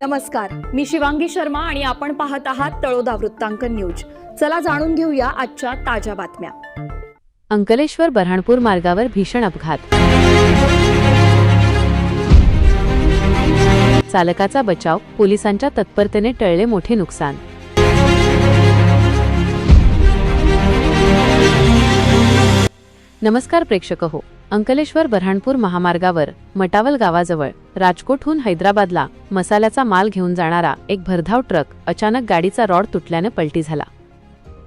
नमस्कार, मी शिवांगी शर्मा आणि आपण पाहत आहात तळोदा वृत्तांकन न्यूज। चला जाणून घेऊया आजच्या ताज्या बातम्या। अंकलेश्वर बऱ्हाणपूर मार्गावर भीषण अपघात, चालकाचा बचाव, पोलिसांच्या तत्परतेने टळले मोठे नुकसान। नमस्कार प्रेक्षक हो, अंकलेश्वर बऱ्हाणपूर महामार्गावर मटावल गावाजवळ राजकोटहून हैदराबादला मसाल्याचा माल घेऊन जाणारा एक भरधाव ट्रक अचानक गाडीचा रॉड तुटल्याने पलटी झाला।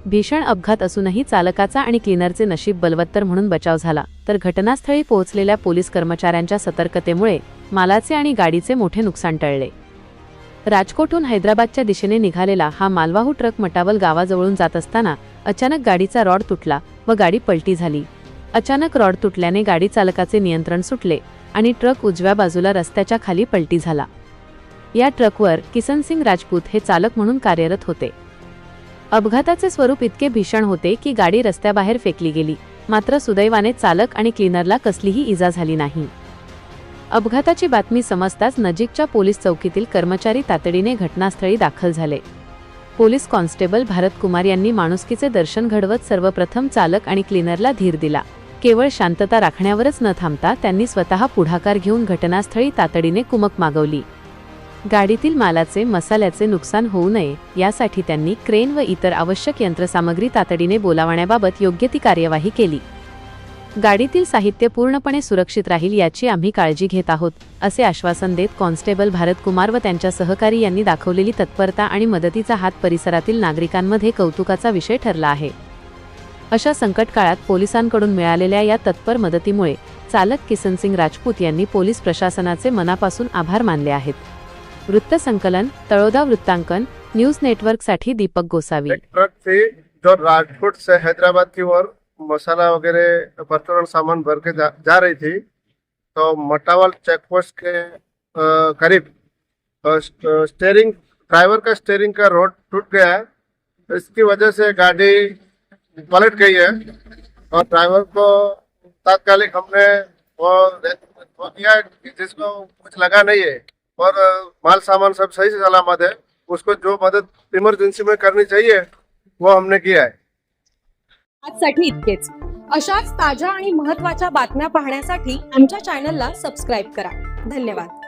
भीषण अपघात असूनही चालकाचा आणि क्लीनरचे नशीब बलवत्तर म्हणून बचाव झाला, तर घटनास्थळी पोहोचलेल्या पोलीस कर्मचाऱ्यांच्या सतर्कतेमुळे मालाचे आणि गाडीचे मोठे नुकसान टळले। राजकोटहून हैदराबादच्या दिशेने निघालेला हा मालवाहू ट्रक मटावल गावाजवळून जात असताना अचानक गाडीचा रॉड तुटला व गाडी पलटी झाली। अचानक रॉड तुटल्याने गाडी चालकाचे नियंत्रण सुटले आणि ट्रक उजव्या बाजूला रस्त्याच्या खाली पलटी झाला। या ट्रकवर किसनसिंग राजपूत हे चालक म्हणून कार्यरत होते। अपघाताचे स्वरूप इतके भीषण होते की गाडी रस्त्याबाहेर फेकली गेली, मात्र सुदैवाने चालक आणि क्लीनरला कसलीही इजा झाली नाही। अपघाताची बातमी समजताच नजीकच्या पोलीस चौकीतील कर्मचारी तातडीने घटनास्थळी दाखल झाले। पोलीस कॉन्स्टेबल भारत कुमार यांनी माणुसकीचे दर्शन घडवत सर्वप्रथम चालक आणि क्लीनरला धीर दिला। केवळ शांतता राखण्यावरच न थांबता त्यांनी स्वतः पुढाकार घेऊन घटनास्थळी तातडीने कुमक मागवली। गाडीतील मालाचे, मसाल्याचे नुकसान होऊ नये यासाठी त्यांनी क्रेन व इतर आवश्यक यंत्रसामग्री तातडीने बोलावण्याबाबत योग्य ती कार्यवाही केली। गाडीतील साहित्य पूर्णपणे सुरक्षित राहील याची आम्ही काळजी घेत आहोत, असे आश्वासन देत कॉन्स्टेबल भारत कुमार व त्यांच्या सहकारी यांनी दाखवलेली तत्परता आणि मदतीचा हात परिसरातील नागरिकांमध्ये कौतुकाचा विषय ठरला आहे। अशा संकट काळात पोलिसांकडून मिळालेल्या या तत्पर मदतीमुळे चालक किसनसिंग राजपूत यांनी पोलीस प्रशासनाचे मनापासून आभार मानले आहेत। वृत्त संकलन तळोदा वृत्तांकन न्यूज नेटवर्क साठी दीपक गोसावी। ट्रक थी जो राजकोट से हैदराबाद की ओर मसाला वगैरह परचूरण सामान भर के जा रही थी, तो मटावल चेक पोस्ट के करीब ड्राइवर का स्टीयरिंग का रॉड टूट गया है। इसकी वजह से गाड़ी पलट गई है और ड्राइवर को तात्कालिक हमने वो किया जिसको कुछ लगा नहीं है और माल सामान सब सही से सलामत है। उसको जो मदद इमरजेंसी में करनी चाहिए वो हमने किया है। आजसाठी इतकेच। अशाच ताज्या आणि महत्त्वाच्या बातम्या पाहण्यासाठी आमच्या चॅनलला सबस्क्राइब करा। धन्यवाद।